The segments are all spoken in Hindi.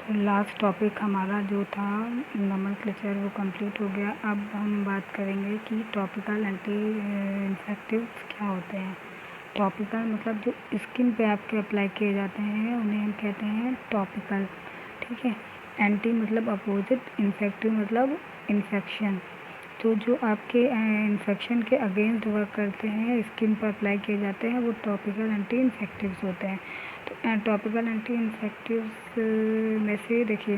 लास्ट टॉपिक हमारा जो था नोमेनक्लेचर वो कंप्लीट हो गया। अब हम बात करेंगे कि टॉपिकल एंटी इन्फेक्टिव्स क्या होते हैं। टॉपिकल मतलब जो स्किन पे आपके अप्लाई किए जाते हैं उन्हें हम कहते हैं टॉपिकल, ठीक है। एंटी मतलब अपोजिट, इन्फेक्टिव मतलब इन्फेक्शन। तो जो आपके इन्फेक्शन के अगेंस्ट वर्क करते हैं, स्किन पर अप्लाई किए जाते हैं, वो टॉपिकल एंटी इन्फेक्टिव्स होते हैं। तो टॉपिकल एंटी इन्फेक्टिव्स में से देखिए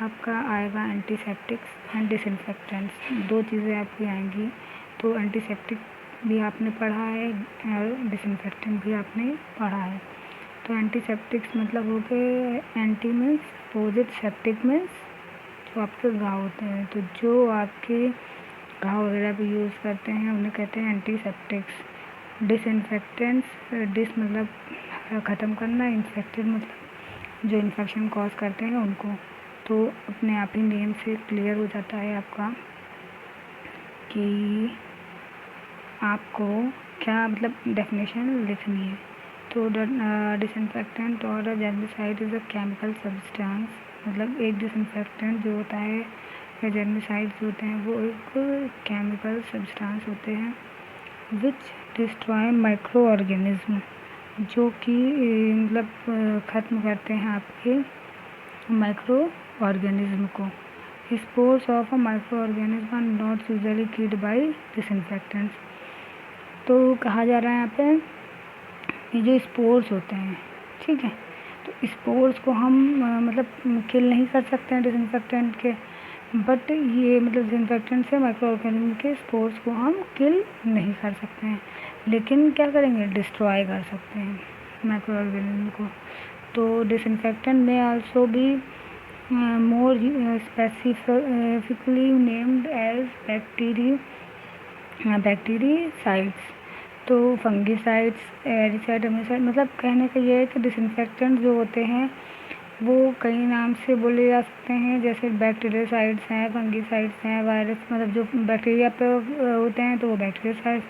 आपका आएगा एंटीसेप्टिक्स एंड डिसइंफेक्टेंट्स। दो चीज़ें आपकी आएंगी। तो एंटीसेप्टिक भी आपने पढ़ा है और डिसइंफेक्टेंट भी आपने पढ़ा है। तो एंटीसेप्टिक्स मतलब हो गए, anti means opposite, septic means जो आपके घाव होते हैं। तो जो आपके घाव वगैरह पे यूज़ करते हैं उन्हें कहते हैं एंटीसेप्टिक्स। डिसइंफेक्टेंट्स, डिस मतलब ख़त्म करना, इन्फेक्टेड मतलब जो इन्फेक्शन कॉज करते हैं उनको। तो अपने आप ही नेम से क्लियर हो जाता है आपका कि आपको क्या मतलब डेफिनेशन लिखनी है। तो डिसइंफेक्टेंट और germicide is a chemical substance, मतलब एक डिसइंफेक्टेंट जो होता है या जर्मिसाइड्स होते हैं वो एक केमिकल सब्सटेंस होते हैं विच डिस्ट्रॉय माइक्रो ऑर्गेनिज्म, जो कि मतलब ख़त्म करते हैं आपके माइक्रो ऑर्गेनिज्म को। Spores of a microorganism are not usually killed by disinfectants. तो कहा जा रहा है यहाँ पे ये जो स्पोर्स होते हैं, ठीक है, तो स्पोर्स को हम मतलब किल नहीं कर सकते हैं डिसइंफेक्टेंट के, बट ये मतलब डिसइंफेक्टेंट से माइक्रो ऑर्गेनिज्म के स्पोर्स को हम किल नहीं कर सकते हैं, लेकिन क्या करेंगे, डिस्ट्रॉय कर सकते हैं माइक्रो ऑर्गेनिज्म को। तो डिसइंफेक्टेंट में आल्सो भी मोर स्पेसिफिकली नेम्ड एज बैक्टीरिसाइड्स। तो फंगिसाइड्स, एरिसाइड, एमिसाइड, मतलब कहने का ये है कि डिसइंफेक्टेंट जो होते हैं वो कई नाम से बोले जा सकते हैं, जैसे बैक्टीरियासाइड्स हैं, फंगिसाइड्स हैं, वायरस मतलब जो बैक्टीरिया पे होते हैं तो वो बैक्टीरियासाइड्स,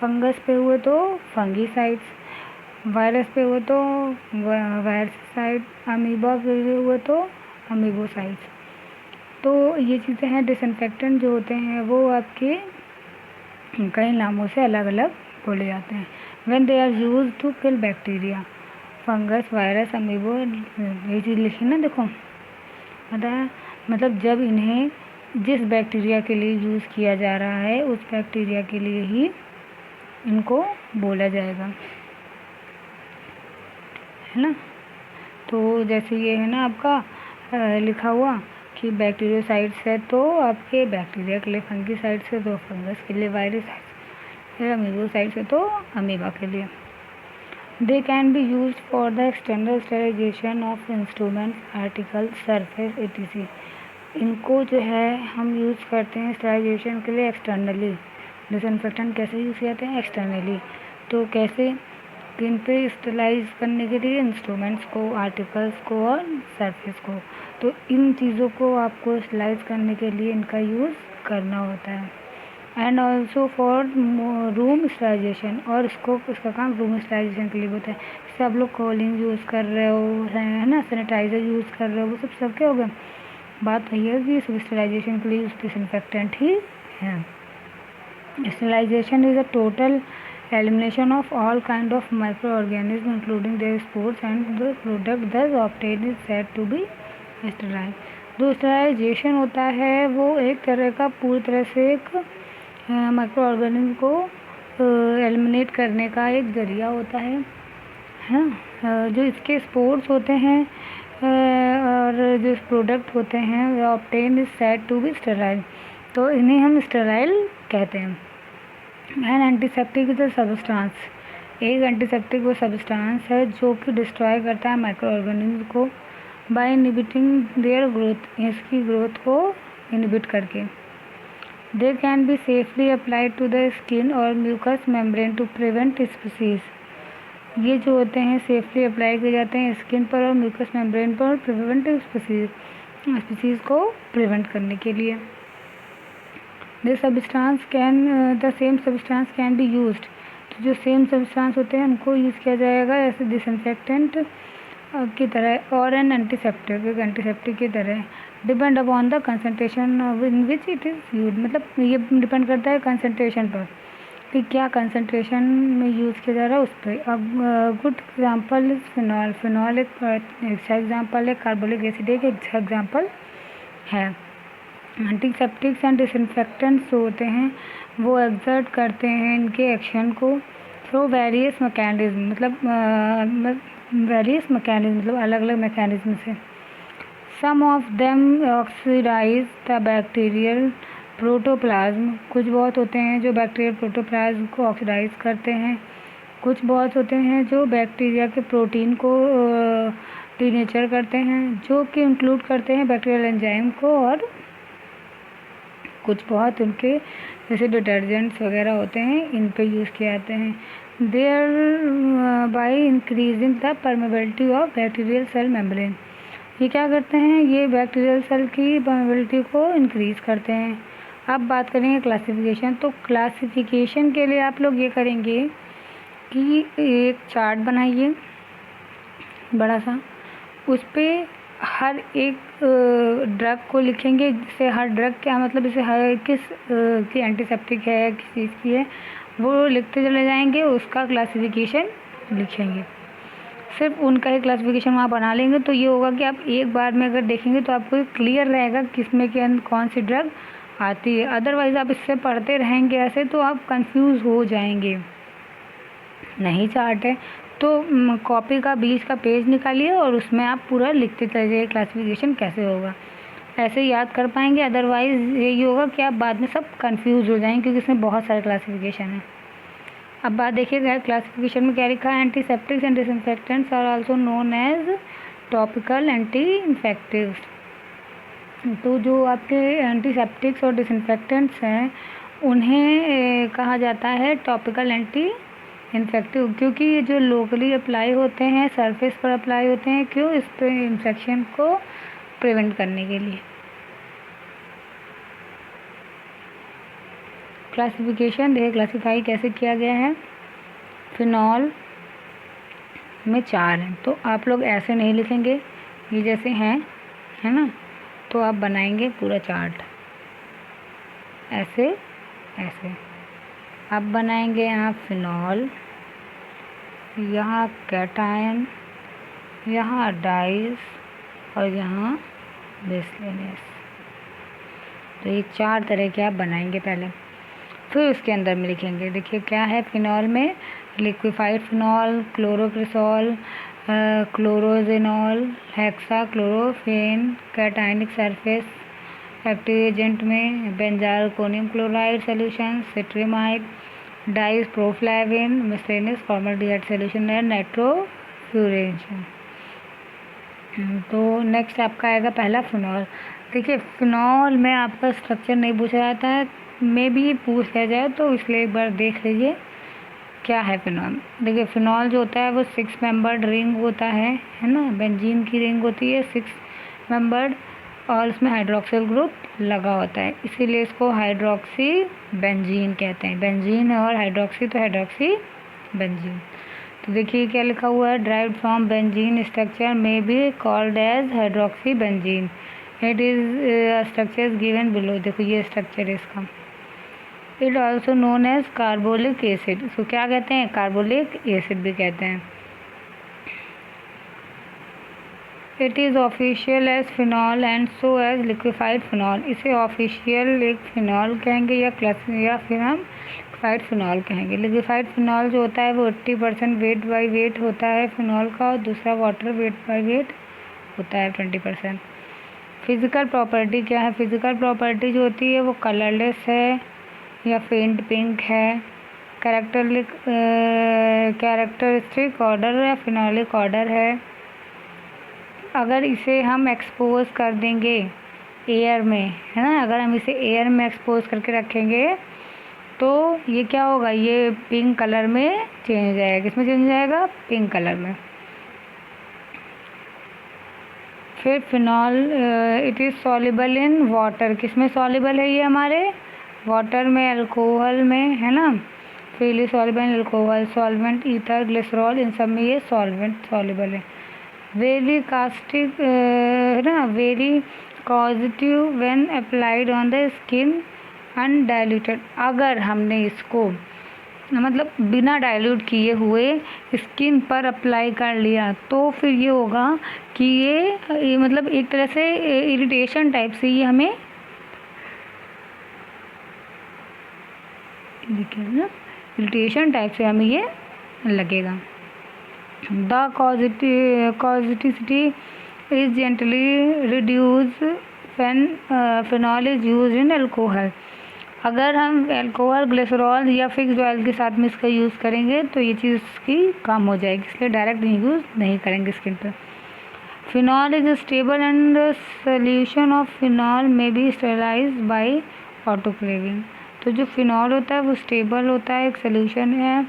फंगस पे हुए तो फंगिसाइड्स, वायरस पे हुए तो वायरसाइड, अमीबा पे हुए तो अमीबोसाइड्स। तो ये चीज़ें हैं। डिसइंफेक्टेंट जो होते हैं वो आपके कई नामों से अलग अलग बोले जाते हैं। When they are use to kill bacteria, fungus, virus, amoeba, ये चीज़ लिखी ना, देखो मतलब जब इन्हें जिस बैक्टीरिया के लिए यूज़ किया जा रहा है उस बैक्टीरिया के लिए ही इनको बोला जाएगा, है ना। तो जैसे ये है ना आपका लिखा हुआ कि बैक्टीरियोसाइड्स है तो आपके बैक्टीरिया के लिए, फंगिसाइड्स है तो फंगस के लिए, वायरसाइड्स, अमीबोसाइड्स है तो अमीबा के लिए। They can be use for the external sterilization of instruments, articles, surface etc। इनको जो है हम यूज़ करते हैं स्टेरिलाइजेशन के लिए एक्सटर्नली। डिसइंफेक्टेंट कैसे यूज़ किए जाते हैं, एक्सटर्नली। तो कैसे, किन पे स्टेलाइज करने के लिए, इंस्ट्रूमेंट्स को, आर्टिकल्स को और सरफेस को। तो इन चीज़ों को आपको स्टेलाइज करने के लिए इनका यूज़ करना होता है। And also for room sterilisation, और इसका काम रूम स्टेलाइजेशन के लिए होता है। जैसे आप लोग कॉलिंग यूज़ कर रहे हो, है ना, सैनिटाइज़र यूज़ कर रहे हो, वो सब सबके हो गए। बात वही है कि सब स्टेलाइजेशन के लिए डिसइंफेक्टेंट ही है। Sterilisation is a total elimination of all kind of microorganisms including their spores, and the product thus obtained is said to be sterile। जो स्टेलाइजेशन होता है वो एक तरह का पूरी तरह से एक माइक्रो ऑर्गेनिज्म को एलिमिनेट करने का एक जरिया होता है ना। जो इसके स्पोर्स होते हैं और जो प्रोडक्ट होते हैं वे obtain is said to be sterile, तो इन्हें हम स्टेराइल कहते हैं। An antiseptic is a substance, एक एंटीसेप्टिक वो सब्सटेंस है जो कि डिस्ट्रॉय करता है माइक्रो ऑर्गेनिज्म को बाय इनहिबिटिंग देयर ग्रोथ, इसकी ग्रोथ को इनहिबिट करके। They can be safely applied to the skin और mucus membrane to prevent species. ये जो होते हैं सेफली अप्लाई किए जाते हैं स्किन पर और म्यूकस मेम्ब्रेन पर, प्रिवेंट स्पीसीज को प्रिवेंट करने के लिए। The same substance can be used, तो जो सेम सब्सटेंस होते हैं उनको यूज़ किया जाएगा एज डिसइंफेक्टेंट की तरह और एन एंटीसेप्टिक, एक एंटीसेप्टिक की तरह depend upon the concentration in which it is use. मतलब ये डिपेंड करता है कंसनट्रेशन पर कि क्या कंसनट्रेशन में यूज़ किया जा रहा है उस पर। अब good example is phenol. Phenol एक अच्छा एग्जांपल है, कार्बोलिक एसिड एक अच्छा एग्जांपल है। एंटीसेप्टिक्स एंड डिसइंफेक्टेंट्स जो होते हैं वो एक्सर्ट करते हैं इनके एक्शन को थ्रू वेरियस मैकेनिज्म, मतलब वेरियस मैकेनिज्म मतलब अलग अलग मैकेनिज्म से। Some of them oxidize the bacterial protoplasm, कुछ बहुत होते हैं जो बैक्टीरियल प्रोटोप्लाज्म को ऑक्सीडाइज करते हैं, कुछ बहुत होते हैं जो बैक्टीरिया के प्रोटीन को डीनेचर करते हैं, जो कि इंक्लूड करते हैं बैक्टीरियल एंजाइम को, और कुछ बहुत उनके जैसे डिटर्जेंट्स वगैरह होते हैं इन पे यूज़ किए जाते हैं। Thereby increasing the permeability of bacterial cell membrane, ये क्या करते हैं, ये बैक्टीरियल सेल की परमेबिलिटी को इंक्रीज करते हैं। अब बात करेंगे क्लासिफिकेशन। तो क्लासिफिकेशन के लिए आप लोग ये करेंगे कि एक चार्ट बनाइए बड़ा सा, उस पर हर एक ड्रग को लिखेंगे, जिससे हर ड्रग क्या मतलब इसे हर किस की एंटीसेप्टिक है, किस चीज़ की है, वो लिखते चले जाएंगे, उसका क्लासिफिकेशन लिखेंगे। सिर्फ उनका ही क्लासिफिकेशन वहाँ बना लेंगे तो ये होगा कि आप एक बार में अगर देखेंगे तो आपको क्लियर रहेगा किसमें के अंदर कौन सी ड्रग आती है। अदरवाइज़ आप इससे पढ़ते रहेंगे ऐसे तो आप कंफ्यूज हो जाएंगे। नहीं चार्ट है तो कॉपी का 20 का पेज निकालिए और उसमें आप पूरा लिखते चलिए क्लासिफिकेशन कैसे होगा, ऐसे याद कर पाएंगे। अदरवाइज़ यही होगा कि आप बाद में सब कंफ्यूज हो जाएंगे क्योंकि इसमें बहुत सारे क्लासिफिकेशन है। अब बात देखिए क्लासिफिकेशन में क्या लिखा है, antiseptics and disinfectants are also known as topical anti infectives. तो जो आपके एंटीसेप्टिक्स और डिसइंफेक्टेंट्स हैं उन्हें कहा जाता है टॉपिकल एंटी इन्फेक्टिव, क्योंकि ये जो लोकली अप्लाई होते हैं, सरफेस पर अप्लाई होते हैं, क्यों, इस पर इन्फेक्शन को प्रिवेंट करने के लिए। क्लासिफिकेशन देखिए क्लासीफाई कैसे किया गया है। फिनॉल में 4 हैं तो आप लोग ऐसे नहीं लिखेंगे, ये जैसे हैं है ना, तो आप बनाएंगे पूरा चार्ट ऐसे ऐसे। अब बनाएंगे यहाँ फिनॉल, यहाँ कैटायन, यहाँ डाइस और यहाँ बेसलेनियस। तो ये 4 तरह के आप बनाएंगे पहले, फिर उसके अंदर में लिखेंगे। देखिए क्या है फिनॉल में, liquefied phenol, chlorocresol, chloroxylenol, hexachlorophene, cationic surface active agent में benzalkonium chloride solution, cetrimide, dyes proflavine, miscellaneous formaldehyde solution है, नाइट्रोफ्यूरेशन। तो नेक्स्ट आपका आएगा पहला फिनॉल। देखिए फिनॉल में आपका स्ट्रक्चर नहीं पूछा जाता है, में भी पूछ लिया जाए तो इसलिए एक बार देख लीजिए क्या है फिनॉल। देखिए फिनॉल जो होता है वो 6 मेंबर्ड रिंग होता है ना, बेंजीन की रिंग होती है 6 मेंबर्ड और उसमें हाइड्रोक्सिल ग्रुप लगा होता है, इसीलिए इसको हाइड्रोक्सी बेंजीन कहते हैं। बेंजीन और हाइड्रोक्सी तो हाइड्रोक्सी बेंजीन। तो देखिए क्या लिखा हुआ है, ड्राइव्ड फ्रॉम बेंजीन स्ट्रक्चर में be called as hydroxy benzene, it is structure is given below. देखो ये स्ट्रक्चर है इसका। It also known as carbolic acid, इसको क्या कहते हैं, कार्बोलिक एसिड भी कहते हैं। It is official as phenol and so as liquefied phenol, इसे ऑफिशियल एक फिनॉल कहेंगे या फिर हम लिक्विफाइड फिनॉल कहेंगे। लिक्विफाइड फिनॉल जो होता है वो 80% वेट बाई वेट होता है फिनॉल का, और दूसरा वाटर वेट बाई वेट होता है 20%। फिज़िकल प्रॉपर्टी क्या है, फिज़िकल प्रॉपर्टी जो होती है वो कलरलेस है या फेंट पिंक है। कैरेक्टरिस्टिक ऑर्डर या फिनॉलिक ऑर्डर है। अगर इसे हम एक्सपोज कर देंगे एयर में, है ना, अगर हम इसे एयर में एक्सपोज करके रखेंगे तो ये क्या होगा, ये पिंक कलर में चेंज हो जाएगा। किसमें चेंज हो जाएगा, पिंक कलर में। फिर phenol it is soluble in water, किसमें सॉल्युबल है ये हमारे वाटर में, अल्कोहल में, है ना। Freely soluble in alcohol, solvent, ether, glycerol, इन सब में ये सॉल्वेंट सॉल्युबल है। वेरी कास्टिक है ना, very causative when applied on the skin undiluted. अगर हमने इसको मतलब बिना डाइल्यूट किए हुए स्किन पर अप्लाई कर लिया तो फिर ये होगा कि ये मतलब एक तरह से इरिटेशन टाइप से ये हमें देखिए ना, इरिटेशन टाइप से हमें ये लगेगा। The causticity is gently reduce when phenol is use in alcohol. अगर हम अल्कोहल, ग्लिसरॉल या फिक्स्ड ऑयल के साथ में इसका यूज़ करेंगे तो ये चीज़ की कम हो जाएगी, इसलिए डायरेक्ट यूज़ नहीं करेंगे स्किन पर। Phenol is stable and solution of phenol में बी स्टेरलाइज बाय ऑटोक्लेविंग। तो जो फिनॉल होता है वो स्टेबल होता है, एक सोल्यूशन है,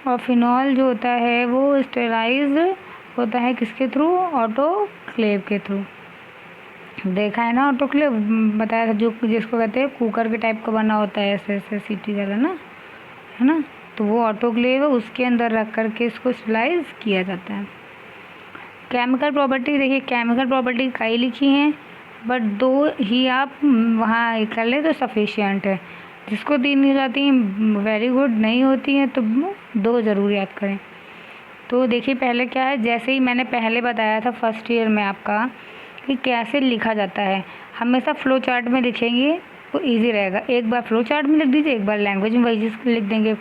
और फिनॉल जो होता है वो स्टेरलाइज होता है किसके थ्रू? ऑटोक्लेव के थ्रू। देखा है ना ऑटोक्लेव, बताया था, जो जिसको कहते हैं कुकर के टाइप का बना होता है, ऐसे ऐसे सीटी वाला ना, है ना, तो वो ऑटोक्लेव है, उसके अंदर रख करके इसको स्टेरलाइज किया जाता है। केमिकल प्रॉपर्टी देखिए, केमिकल प्रॉपर्टी कई लिखी हैं बट 2 ही आप वहाँ कर ले तो सफिशिएंट है। जिसको 3 मिल जाती हैं वेरी गुड, नहीं होती हैं तो 2 ज़रूर याद करें। तो देखिए पहले क्या है, जैसे ही मैंने पहले बताया था फर्स्ट ईयर में आपका कि कैसे लिखा जाता है, हमेशा फ्लो चार्ट में लिखेंगे तो इजी रहेगा। एक बार फ्लो चार्ट में लिख दीजिए, एक बार लैंग्वेज में वही चीज़ लिख देंगे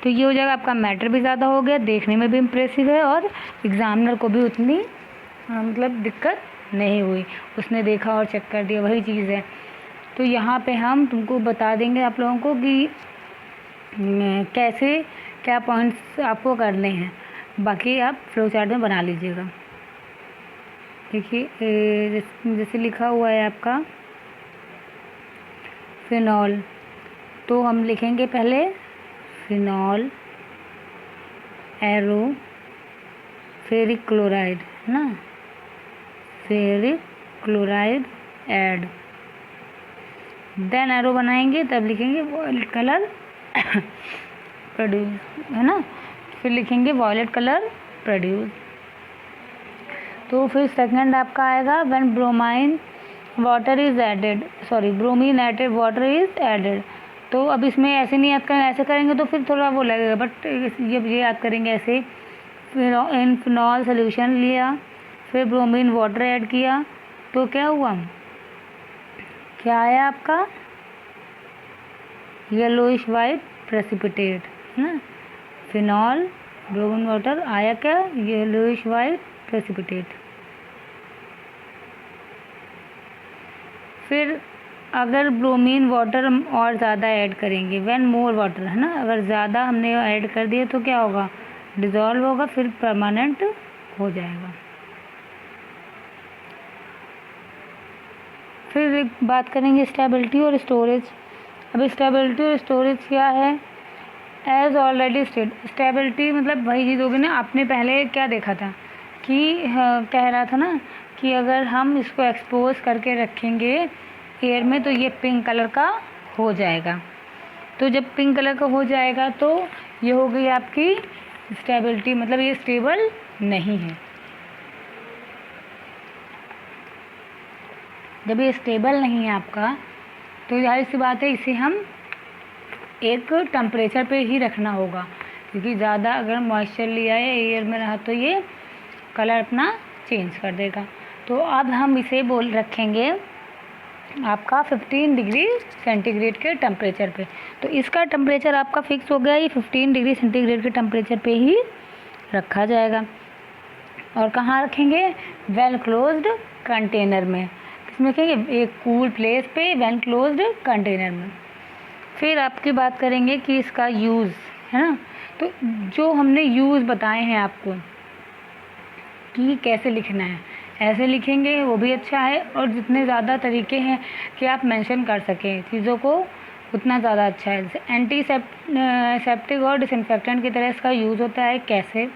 तो ये हो जाएगा, आपका मैटर भी ज़्यादा हो गया, देखने में भी इम्प्रेसिव है और एग्जामिनर को भी उतनी मतलब दिक्कत नहीं हुई, उसने देखा और चेक कर दिया, वही चीज़ है। तो यहाँ पे हम तुमको बता देंगे आप लोगों को कि कैसे क्या पॉइंट्स आपको करने हैं, बाकी आप फ्लो चार्ट में बना लीजिएगा। देखिए जैसे लिखा हुआ है आपका फिनॉल, तो हम लिखेंगे पहले फिनॉल, एरो, फेरिक क्लोराइड है ना, ferric chloride add, then arrow बनाएंगे, तब लिखेंगे वॉयलेट कलर प्रोड्यूस है ना, फिर लिखेंगे वॉयलेट कलर प्रोड्यूस। तो फिर सेकंड आपका आएगा when bromine water is added, sorry bromine added water is added. तो अब इसमें ऐसे नहीं याद करेंगे, ऐसे करेंगे तो फिर थोड़ा वो लगेगा, बट ये याद करेंगे ऐसे। फिर इन फिनॉल सोल्यूशन लिया, फिर ब्रोमीन वाटर ऐड किया, तो क्या हुआ, क्या आया आपका येलोइश वाइट प्रेसिपिटेट है ना, फिनॉल ब्रोमीन वाटर आया क्या, येलोइश वाइट प्रेसिपिटेट। फिर अगर ब्रोमीन वाटर हम और ज़्यादा ऐड करेंगे, व्हेन मोर वाटर है ना, अगर ज़्यादा हमने ऐड कर दिया तो क्या होगा, डिज़ोल्व होगा, फिर परमानेंट हो जाएगा। फिर एक बात करेंगे स्टेबिलिटी और स्टोरेज। अब स्टेबिलिटी और स्टोरेज क्या है, एज ऑलरेडी स्टेट, स्टेबिलिटी मतलब वही चीज़ होगी ना, आपने पहले क्या देखा था कि कह रहा था ना कि अगर हम इसको एक्सपोज करके रखेंगे एयर में तो ये पिंक कलर का हो जाएगा। तो जब पिंक कलर का हो जाएगा तो ये हो गई आपकी स्टेबिलिटी, मतलब ये स्टेबल नहीं है। जब ये स्टेबल नहीं है आपका तो जाहिर सी बात है इसे हम एक टेम्परेचर पे ही रखना होगा, क्योंकि ज़्यादा अगर मॉइस्चर लिया है एयर में रहा तो ये कलर अपना चेंज कर देगा। तो अब हम इसे रखेंगे आपका 15 डिग्री सेंटीग्रेड के टेम्परेचर पे। तो इसका टेम्परेचर आपका फिक्स हो गया, ये 15 डिग्री सेंटीग्रेड के टेम्परेचर पे ही रखा जाएगा। और कहाँ रखेंगे, वेल क्लोज्ड कंटेनर में। किसमें रखेंगे, एक कूल प्लेस पे, वेल क्लोज्ड कंटेनर में। फिर आपकी बात करेंगे कि इसका यूज़ है ना, तो जो हमने यूज़ बताए हैं आपको कि कैसे लिखना है, ऐसे लिखेंगे वो भी अच्छा है, और जितने ज़्यादा तरीके हैं कि आप मेंशन कर सकें चीज़ों को उतना ज़्यादा अच्छा है। जैसे एंटीसेप्टिक और डिसइंफेक्टेंट की तरह इसका यूज़ होता है। कैसे,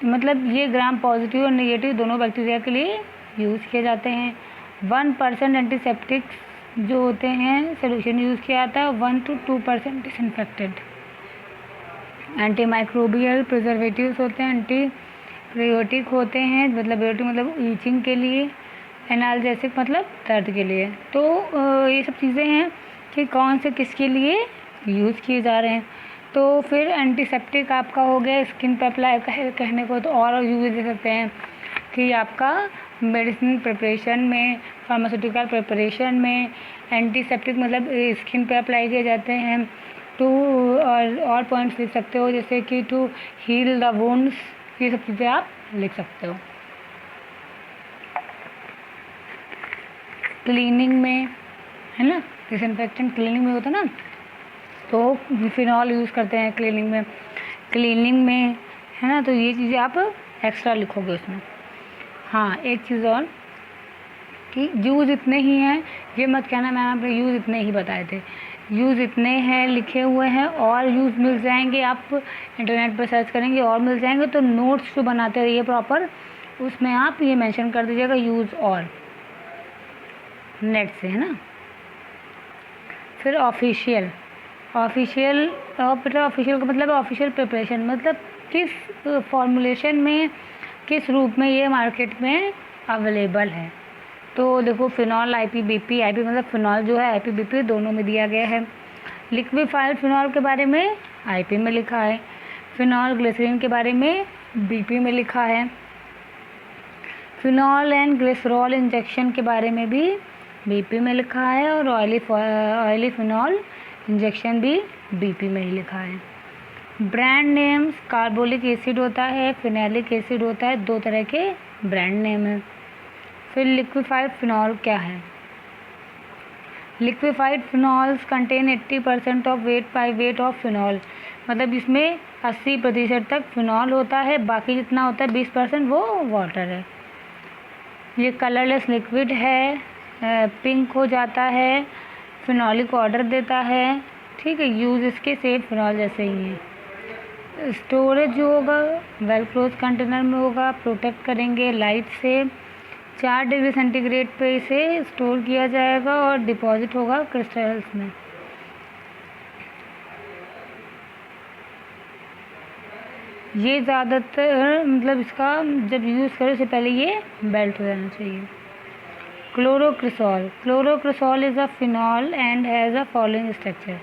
मतलब ये ग्राम पॉजिटिव और नेगेटिव दोनों बैक्टीरिया के लिए यूज़ किए जाते हैं। 1% एंटीसेप्टिक जो होते हैं सोल्यूशन यूज़ किया जाता है, 1 to 2% disinfectant. Anti microbial preservatives होते हैं, एंटी प्रियोटिक होते हैं, मतलब प्रियोटिक मतलब ईचिंग के लिए, एनाल्जेसिक मतलब दर्द के लिए। तो ये सब चीज़ें हैं कि कौन से किसके लिए यूज़ किए जा रहे हैं। तो फिर एंटीसेप्टिक आपका हो गया स्किन पे अप्लाई कहने को, तो और यूज़ दे सकते हैं कि आपका मेडिसिन प्रिपरेशन में, फार्मास्यूटिकल प्रिपरेशन में एंटीसेप्टिक मतलब स्किन पे अप्लाई किए जाते हैं। टू और पॉइंट्स लिख सकते हो, जैसे कि टू हील द वुंड्स, ये सब चीज़ें आप लिख सकते हो। क्लीनिंग में है ना, डिसइंफेक्टेंट क्लीनिंग में होता है ना, तो फिनॉल यूज़ करते हैं क्लीनिंग में है ना, तो ये चीज़ें आप एक्स्ट्रा लिखोगे उसमें। हाँ, एक चीज़ और कि यूज़ इतने ही हैं, ये मत कहना मैम आपने यूज़ इतने ही बताए थे। यूज़ इतने हैं लिखे हुए हैं, और यूज़ मिल जाएंगे, आप इंटरनेट पर सर्च करेंगे और मिल जाएंगे। तो नोट्स जो बनाते रहिए प्रॉपर, उसमें आप ये मेंशन कर दीजिएगा यूज़ और नेट से, है ना। फिर ऑफिशियल का मतलब ऑफिशियल प्रिपरेशन, मतलब किस फॉर्मुलेशन में, किस रूप में ये मार्केट में अवेलेबल है। तो देखो फिनॉल IPBP, मतलब फिनॉल जो है IPBP दोनों में दिया गया है। लिक्विफाइड फिनॉल के बारे में IP में लिखा है, फिनॉल ग्लिसरीन के बारे में BP में लिखा है, फिनॉल एंड ग्लिसरॉल इंजेक्शन के बारे में भी BP में लिखा है, और ऑयली फिनॉल इंजेक्शन भी BP में ही लिखा है। ब्रांड नेम्स, कार्बोलिक एसिड होता है, फिनैलिक एसिड होता है, 2 तरह के ब्रांड नेम है। फिर लिक्विफाइड फिनॉल क्या है। Liquefied phenols contain 80% of weight of phenol, मतलब इसमें 80% तक फिनॉल होता है, बाकी जितना होता है 20% वो वाटर है। ये कलरलेस लिक्विड है, पिंक हो जाता है, फिनॉलिक ऑर्डर देता है, ठीक है। यूज़ इसके सेम फिनॉल जैसे ही है। स्टोरेज जो होगा वेल क्लोज कंटेनर में होगा, प्रोटेक्ट करेंगे लाइट से। 4 डिग्री सेंटीग्रेड पे इसे स्टोर किया जाएगा और डिपॉजिट होगा क्रिस्टल्स में। ये ज़्यादातर मतलब इसका जब यूज़ करें उससे पहले ये बेल्ट हो जाना चाहिए। Chlorocresol is a phenol and has a following structure.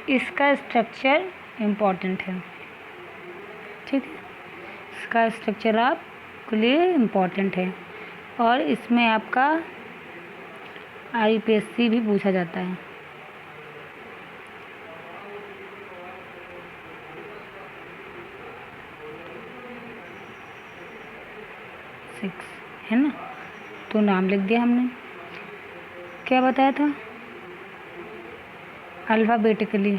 इसका स्ट्रक्चर इम्पॉर्टेंट है, ठीक है। इसका स्ट्रक्चर आपके लिए इम्पॉर्टेंट है, और इसमें आपका IPSC भी पूछा जाता है। है ना, तो नाम लिख दिया हमने। क्या बताया था, अल्फ़ाबेटिकली,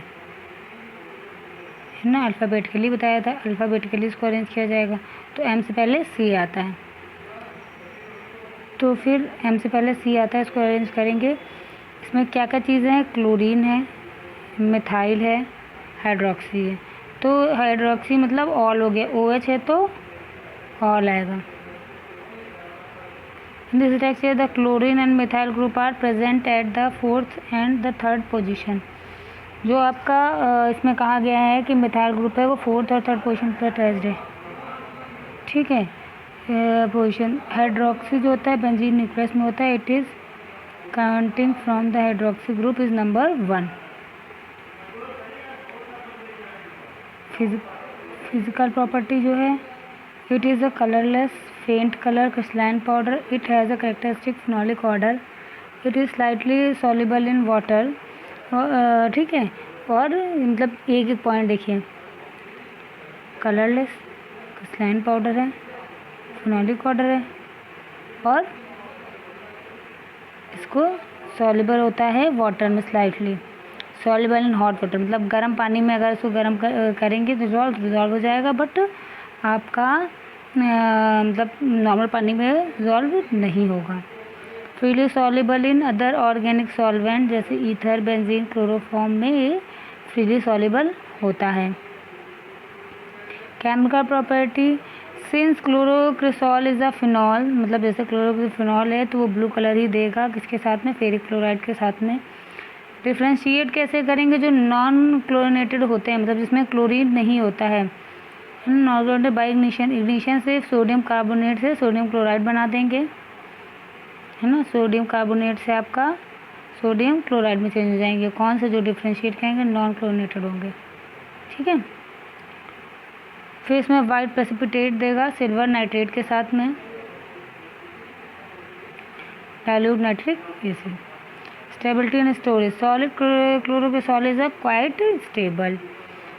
है ना, अल्फ़ाबेटिकली बताया था। अल्फ़ाबेटिकली इसको अरेंज किया जाएगा, तो M से पहले C आता है, तो फिर M से पहले C आता है, इसको अरेंज करेंगे। इसमें क्या क्या चीज़ें हैं, क्लोरीन है, मिथाइल है, हाइड्रोक्सी है। तो हाइड्रोक्सी मतलब ऑल हो गया, OH है तो ऑल आएगा। In this structure, the chlorine and methyl group are present at the 4th and the 3rd position। जो आपका इसमें कहा गया है कि मिथाइल ग्रुप है वो 4th और 3rd पोजीशन पर अटैच्ड है, ठीक है। पोजीशन हाइड्रोक्सी जो होता है बेंजीन न्यूक्लियस में होता है, it is counting from the hydroxy group is number 1। Physical property जो है, it is a colourless faint colour crystalline powder, it has a characteristic phenolic order, it is slightly soluble in water, ठीक है। और मतलब एक एक पॉइंट देखिए, कलरलेस, क्रिस्टलाइन पाउडर है, फिनॉलिक ऑर्डर है, और इसको सॉल्युबल होता है वाटर में, slightly soluble in hot water, मतलब गर्म पानी में अगर इसको गर्म करेंगे तो डिज़ोल्व हो जाएगा, बट आपका मतलब नॉर्मल पानी में डिज़ोल्व नहीं होगा। Freely soluble in other organic solvent जैसे ईथर, बेंजीन, क्लोरोफॉर्म में ये फ्रीली सॉल्युबल होता है। Chemical property, since chlorocresol is a phenol, मतलब जैसे क्लोरोक्रिफिनॉल है तो वो ब्लू कलर ही देगा, किसके साथ में, फेरिक क्लोराइड के साथ में। डिफ्रेंशिएट कैसे करेंगे, जो नॉन क्लोरिनेटेड होते हैं, मतलब जिसमें क्लोरीन नहीं होता है, नॉन बाई इग्निशन से सोडियम कार्बोनेट से सोडियम क्लोराइड बना देंगे, है ना। सोडियम कार्बोनेट से आपका सोडियम क्लोराइड में चेंज हो जाएंगे। कौन से जो डिफ्रेंशिएट करेंगे, नॉन क्लोरीनेटेड होंगे, ठीक है। फिर इसमें वाइट प्रेसिपिटेट देगा सिल्वर नाइट्रेट के साथ में, dilute nitric acid. Stability and storage, solid chlorocresol is a quite stable.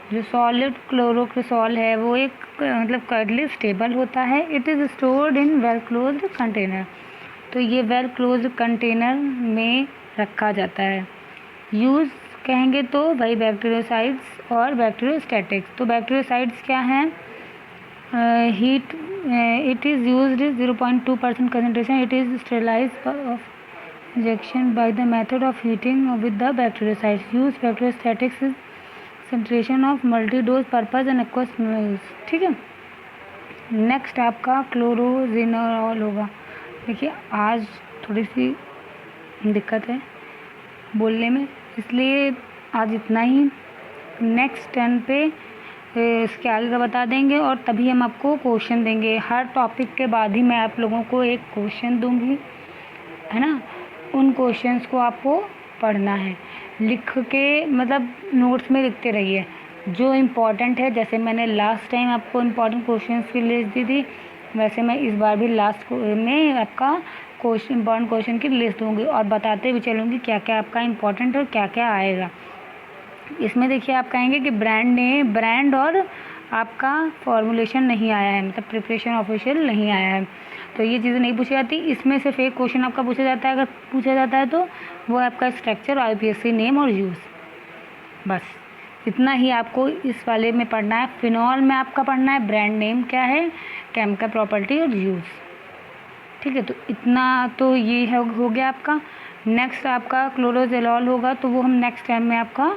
जो सॉलिड क्लोरोक्रिसॉल है वो एक मतलब क्वाइटली स्टेबल होता है। It is stored in well closed container, तो ये वेल क्लोज्ड कंटेनर में रखा जाता है। यूज़ कहेंगे तो वही बैक्टीरियोसाइड्स और बैक्टीरियोस्टैटिक्स। तो बैक्टीरियोसाइड्स क्या हैं, heat, it is used 0.2% concentration, it is sterilized of injection by the method of heating with the bactericides. Use bacteriostatics is concentration of multi dose purpose and aqueous use, ठीक है। नेक्स्ट आपका क्लोरोजेनोल होगा। देखिए आज थोड़ी सी दिक्कत है बोलने में, इसलिए आज इतना ही। नेक्स्ट टर्न पे इसके आगे का बता देंगे और तभी हम आपको क्वेश्चन देंगे। हर टॉपिक के बाद ही मैं आप लोगों को एक क्वेश्चन दूंगी, है ना। उन क्वेश्चंस को आपको पढ़ना है, लिख के मतलब नोट्स में लिखते रहिए जो इम्पोर्टेंट है। जैसे मैंने लास्ट टाइम आपको इम्पोर्टेंट क्वेश्चंस की लिस्ट दी थी, वैसे मैं इस बार भी लास्ट में आपका इम्पोर्टेंट क्वेश्चन की लिस्ट दूंगी और बताते भी चलूँगी क्या क्या आपका इम्पोर्टेंट और क्या क्या आएगा। इसमें देखिए आप कहेंगे कि ब्रांड और आपका फॉर्मुलेशन नहीं आया है, मतलब प्रिपरेशन ऑफिशियल नहीं आया है, तो ये चीज़ें नहीं पूछी जाती। इसमें सिर्फ एक क्वेश्चन आपका पूछा जाता है, अगर पूछा जाता है तो वो आपका स्ट्रक्चर, IUPAC नेम और यूज़, बस इतना ही आपको इस वाले में पढ़ना है। फिनॉल में आपका पढ़ना है ब्रांड नेम क्या है, केमिकल प्रॉपर्टी और यूज़, ठीक है। तो इतना तो ये हो गया आपका। नेक्स्ट आपका क्लोरोजेनोल होगा, तो वो हम नेक्स्ट टाइम में आपका